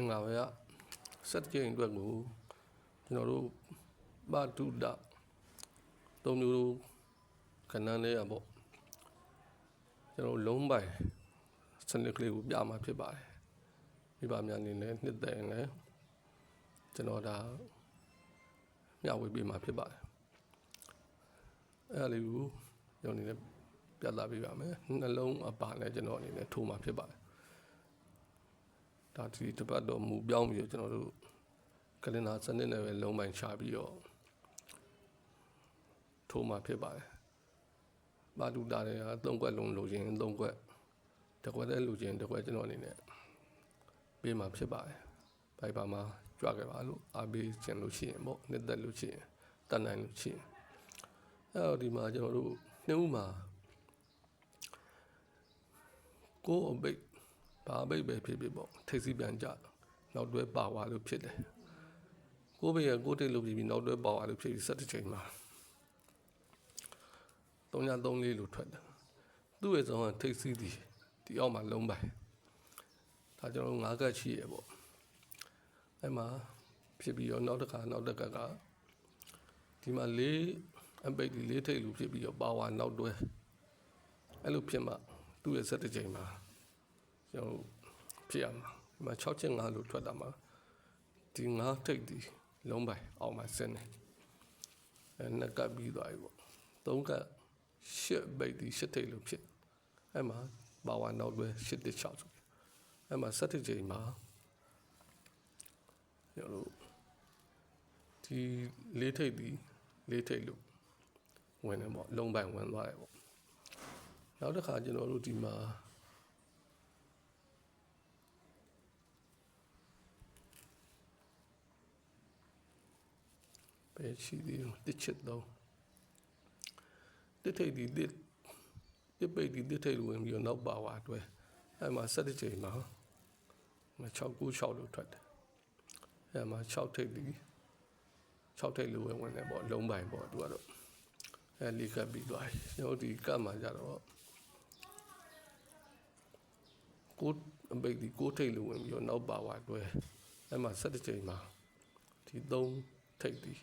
င်္ဂလာပါဗျဆက်ကြိမ်အတွက်ကိုကျွန်တော်တို့ပါတုဒသုံးမျိုးခဏလေးရပေါ့ကျွန်တော်လုံးပိုင်စနစ်ကလေးကိုပြမှာဖြစ်ပါတယ်မိဘများအနေနဲ့နှစ်သက်ရင်လည်းကျွန်တော်ဒါမျှဝေပေးမှာဖြစ်ပါတယ်အဲ့ဒါလေးကိုကျွန်တော်အနေနဲ့ပြသပေးပါမယ်နှလုံးအပါနဲ့ကျွန်တော်အနေနဲ့ထိုးမှာဖြစ်ပါတယ်ဒါဒီတပတ်တော့မူပြောင်းပြီးတော့ကျွန်တော်တို့ကလင်နာစနစ်နဲ့ပဲလုံးပိုင်ချပြီးတော့ထိုးမှာဖြစ်ပါတယ်ပါတုတာတွေက၃ကွက်လုံးလိုချင်၃ကွက်တစ်ကွက်တည်းလိုချင်တစ်ကွက်ကျွန်တော်အနေနဲ့ပေးမှာဖြစ်ပါတယ်ဘိုက်ပါမှာကြွခဲ့ပါလို့အားပေးခြင်းလို့ရှိရင်ပေါ့နှစ်သက်လို့ရှိရင်တတ်နိုင်လို့ရှိရင်အဲ့တော့ဒီမှာကျွန်တော်တို့နှစ်ဦးမှာကိုယ်အပိတ်ဘာအပိတ်ပဲဖြစ်ဖြစ်ပေါ့ထိတ်စီးပြန်ကြနောက်တွဲပါသွားလို့ဖြစ်တယ်ကိုယ်ပဲကိုယ်တိတ်လို့ပြီးနောက်တွဲပါသွားလို့ဖြစ်ပြီး7ချိန်မှာ334လို့ထွက်တယ်သူ့ရဲ့ဆုံးကထိတ်စီးသည်ဒီအောက်မှာလုံးပိုင်ဒါကျွန်တော်5ကတ်ရှိရပေါ့အဲ့မှာဖြစ်ပြီးတော့နောက်တစ်ခါကဒီမှာ4အပိတ်ဒီ4ထိတ်လို့ဖြစ်ပြီးတော့ပါဝါနောက်တွဲအဲ့လိုဖြစ်မှသူ့ရဲ့7ချိန်မှာကျွန်တော်ဖြစ်ရမှာဒီမှာ6ချက်5လို့ထွက်တာမှာဒီ5ထိတ်ဒီလုံးပိုင်အောက်မှာဆင်းနေအဲ့2ကတ်ပြီးသွားပြီပေါ့3ကတ်8ပိတ်ဒီ8ထိတ်လို့ဖြစ်အဲ့မှာပါဝါနောက်တွဲ8တစ်6ဆိုအဲ့မှာ7ချိန်မှာကျွန်တော်ဒီ4ထိတ်ဒီ4ထိတ်လို့ဝင်တယ်ပေါ့လုံးပိုင်ဝင်သွားတယ်ပေါ့နောက်တစ်ခါကျွန်တော်တို့ဒီမှာပဲရှိသေးတယ်တစ်ချက်တော့တစ်ထိတ်ဒီတစ်ပိတ်ဒီတစ်ထိတ်လို့ဝင်ပြီးတော့နောက်ပါဝါအတွဲအဲ့မှာ7ချိန်မှာ696လို့ထွက်တယ်အဲ့မှာ6ထိတ်ဒီ6ထိတ်လို့ဝင်တယ်ပေါ့လုံးပိုင်ပေါ့သူကတော့အဲ့လေးကပ်ပြီးသွားပြီကျွန်တော်ဒီကပ်မှာကြတော့ကိုအပိတ်ဒီ6ထိတ်လို့ဝင်ပြီးတော့နောက်ပါဝါအတွဲအဲ့မှာ7ချိန်မှာဒီ3ထိတ်ဒီ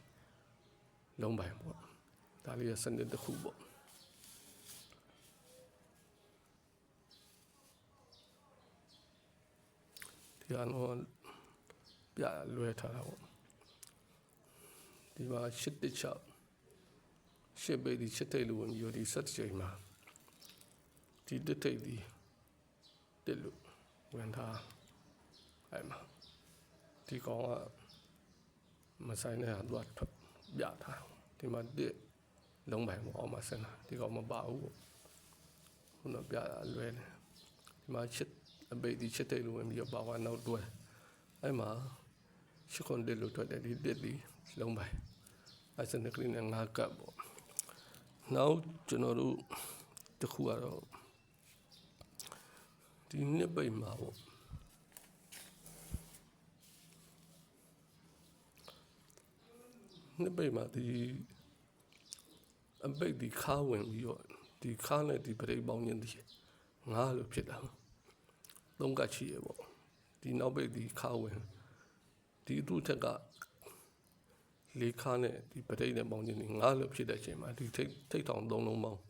လုံးပိုင်ပေါ့ဒါလေးရစနစ်တစ်ခုပေါ့ဒီကတော့ပြလွဲထားတာပေါ့ဒီမှာ8တစ်6 8ပိတ်ဒီ7ထိတ်လို့ဝင်ပြီးတော့ဒီ7ချိန်မှာဒီတစ်ထိတ်ဒီတစ်လို့ဝင်ထားအဲ့မှာဒီကောင်ကမဆိုင်တဲ့ဟာသူကပြထားဒီမှာတစ်လုံးပိုင်ပေါ့အောက်မှာဆင်းတာဒီကောင်မပါဘူးပေါ့ခုနပြတာလွဲတယ်ဒီမှာအပိတ်ဒီ7ထိတ်လို့ဝင်ပြီးတော့ပါဝါနောက်တွဲအဲ့မှာ8ခွန်တစ်လို့ထွက်တယ်ဒီတစ်ဒီလုံးပိုင်အဲ့စနစ်ကလေးနဲ့5ကပ်ပေါ့နောက်ကျွန်တော်တို့တခုကတော့ဒီနှစ်ပိတ်မှာပေါ့နှစ်ပိတ်မှာဒီအပိတ်ဒီခါဝင်ပြီးတော့ဒီခါနဲ့ဒီပရိပေါင်းခြင်းဒီ5လို့ဖြစ်တာ3ကတ်ရှိရပေါ့ဒီနောက်ပိတ်ဒီခါဝင်ဒီသူ့ထက်က4ခါနဲ့ဒီပရိနဲ့ပေါင်းခြင်းဒီ5လို့ဖြစ်တဲ့အချိန်မှာဒီထိတ်ထောင်3လုံးပေါင်း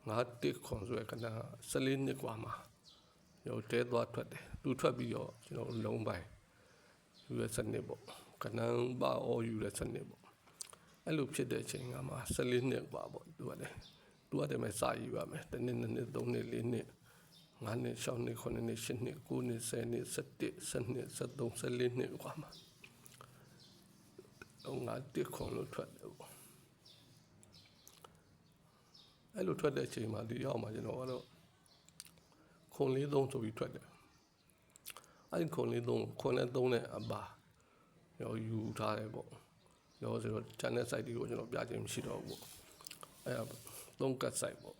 5တစ်ခွန်ဆိုရခဏ14နှစ်กว่าမှာရောတဲသွားထွက်တယ်သူထွက်ပြီးတော့ကျွန်တော်လုံးပိုင်ယူရစနစ်ပေါ့ခဏပါအော်ယူရစနစ်ပေါ့အဲ့လိုဖြစ်တဲ့အချိန်ကမှ14နှစ်กว่าပေါ့သူကလည်းမဲ့စာယူရမယ်1နှစ်2နှစ်3နှစ်4နှစ်5နှစ်6နှစ်9နှစ်10နှစ်9နှစ်10နှစ်17 12 13 14နှစ်กว่าမှာငါတစ်ခွန်လို့ထွက်တယ်ပေါ့အဲ့လိုထွက်တဲ့အချိန်မှာဒီရောက်မှာကျွန်တော်ကတော့ခွန်43ဆိုပြီးထွက်တယ်အဲ့ခွန်43ခွန်နဲ့3နဲ့အပါရောယူထားတယ်ပေါ့ရောဆိုတော့ channel site တွေကိုကျွန်တော်ပြခြင်းမရှိတော့ဘူးပေါ့အဲ့ဒါ3ကတ် site ပေါ့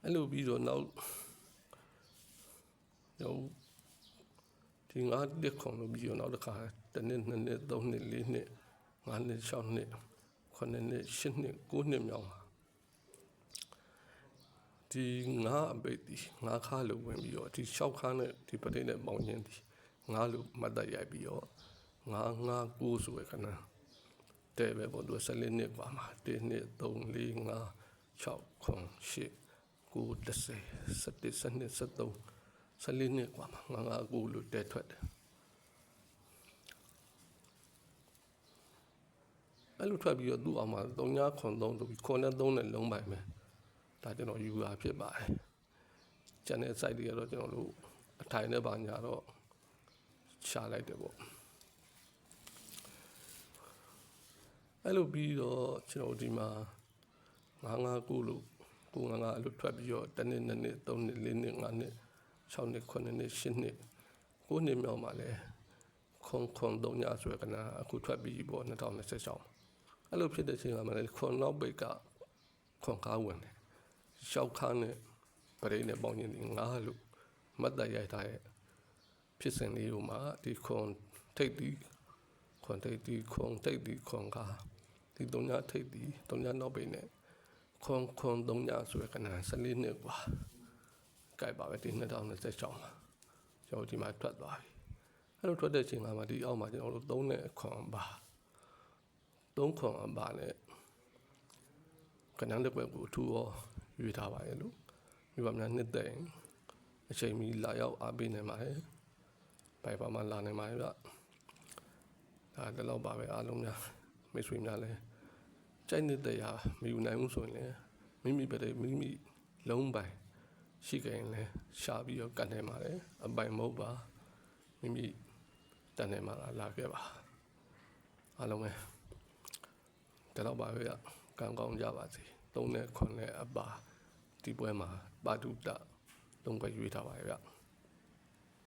အဲ့လိုပြီးတော့နောက်ရောဒီ5တစ်ခွန်လို့ပြီးတော့နောက်တစ်ခါ1နှစ်2နှစ်3နှစ်4နှစ်5နှစ်6နှစ်9နှစ်10နှစ်9နှစ်မြောက်မှာဒီ5အပိတ်ဒီ5ခါလို့ဝင်ပြီးတော့ဒီ6ခါနဲ့ဒီပဋိနဲ့ပေါင်းခြင်းဒီ ငါလို့မှတ်တတ်ရိုက်ပြီးတော့9ဆိုရခဏတဲ့ပဲပေါ့သူ14နှစ်กว่าမှာ1 2 3 4 5 6 9 10 11 12 13 14နှစ်กว่าမှာ9လို့တဲထွက်တယ်အဲ့လိုထွက်ပြီးတော့သူ့အောင်မှာ3 ခွန်3ဆိုပြီးခွန်နဲ့3နဲ့လုံးပိုင်ပဲဒါကျွန်တော်ယူတာဖြစ်ပါတယ်ကျန်တဲ့ site တွေကတော့ကျွန်တော်တို့အထိုင်နဲ့ပါညာတော့ရှာလိုက်တယ်ပေါ့အဲ့လိုပြီးတော့ကျွန်တော်ဒီမှာ9လို့9လို့ထွက်ပြီးတော့1 နှစ်2 နှစ်3 နှစ်4 နှစ်5 နှစ်6 နှစ်9 နှစ်10 နှစ်9 နှစ်မြောက်မှာလဲခွန်3ညဆိုရကနာအခုထွက်ပြီးပေါ့2026အဲ့လိုဖြစ်တဲ့ချိန်မှာလည်းခွန်နောက်ပိတ်ကခွန်ကားဝင်တယ်ရှောက်ခါနဲ့ပရိနဲ့ပေါင်းရင်ဒီ9လို့မှတ်တရိုက်ထားရဲ့ဖြစ်စဉ်လေးဟိုမှာဒီခွန်ထိတ်ဒီခွန်ထိတ်ဒီခွန်ထိတ်ဒီခွန်ကားဒီ3ညထိတ်ဒီ3ညနောက်ပိတ်နဲ့ခွန်3ညဆိုရကနာ14နှစ်กว่าကြိုက်ပါပဲဒီ2026မှာကျွန်တော်ဒီမှာထွက်သွားပြီအဲ့လိုထွက်တဲ့ချိန်မှာဒီအောက်မှာကျွန်တော်တို့3နဲ့ခွန်ပါ3ခွန်အပါနဲ့ကနန်းတစ်ပွဲကိုထူရောရွေးထားပါရဲ့လို့မိဘများနှစ်သိမ့်အချိန်မီလာရောက်အားပေးနိုင်ပါတယ်ဘိုင်ပါမှလာနိုင်ပါတယ်ဗျဒါတလောက်ပါပဲအားလုံးများမိတ်ဆွေများလည်းကြိုက်နေတဲ့ရာမယူနိုင်ဘူးဆိုရင်လည်းမိမိပဲမိမိလုံးပိုင်ရှိကြရင်လည်းရှာပြီးတော့ကန်နိုင်ပါတယ်အပိုင်မဟုတ်ပါမိမိတန်နိုင်မှာလာခဲ့ပါအားလုံးပဲတလောက်ပါပဲဗျကံကောင်းကြပါစေ3နဲ့9နဲ့အပါဒီပွဲမှာပါတုတ3ပဲရွေးထားပါရဲ့ဗျ